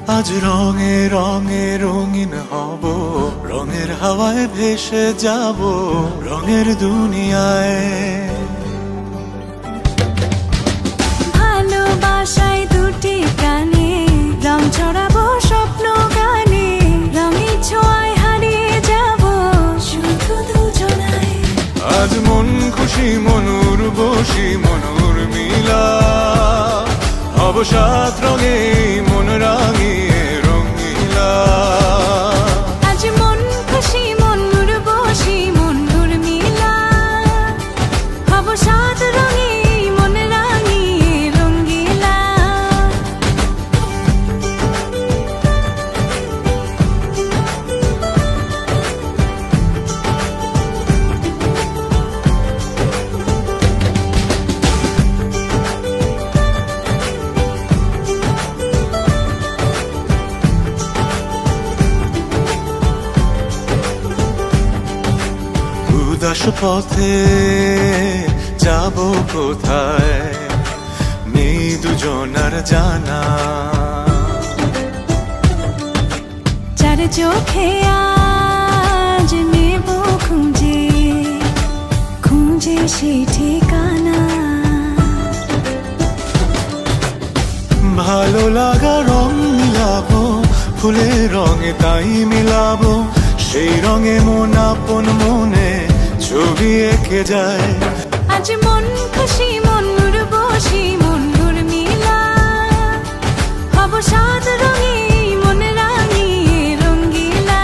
আজ রঙে রঙে রঙিন হব, রঙের হাওয়ায় ভেসে যাব রঙের দুনিয়ায়। ভালোবাসায় দুটি প্রাণে রং ছড়াবো স্বপ্ন গানে, রঙের ছোঁয়ায় হারিয়ে যাব শুধু দুজনায়। আজ মন খুশি মনুর বসি মনুর মিলা, হব সাত রঙে মন রাঙিয়ে রঙিলা। আজ মন খুশি মনুর বসি মনুর মিলা, হব সাত রঙে মন রাঙিয়ে রঙিলা। উদাস পথে যাব কোথায়, নেই দুজনার জানা। চার চোখে আজ নেব খুঁজে খুঁজে সে ঠিকানা। ভালো লাগা রং মিলাবো, ফুলের রঙে তাই মিলাবো, সেই রঙে মন আপন মনে ছবি এঁকে যায়। আজ মন খুশি মনুর বসি মনুর মিলা, হব সাত রঙে মন রাঙিয়ে রঙিলা।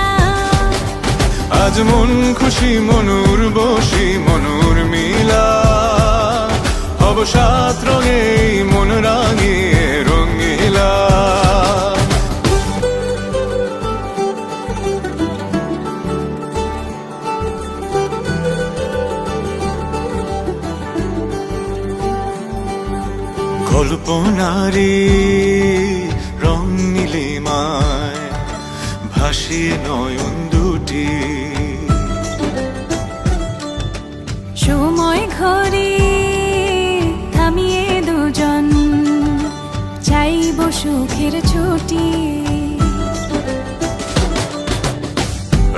আজ মন খুশি মনুর বসি মনুর মিলা, হব সাত রঙে মন রাঙিয়ে রঙিলা। কল্পনারি রং নীলিমায় ভাসিয়ে নয়ন দুটি, সময় ঘরে থামিয়ে দুজন চাইব সুখের ছুটি।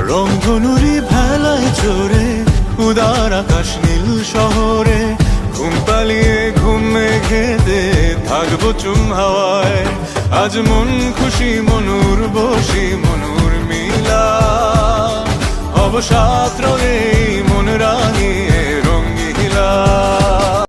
রংধনুরি ভেলায় চড়ে উদার আকাশ নীল শহরে, ঘুম পালিয়ে ঘুম মেঘেতে থাকবো চুম হাওয়ায়। আজ মন খুশি মনুর বসি মনুর মিলা, হব সাত রঙে মন রাঙিয়ে রঙিলা।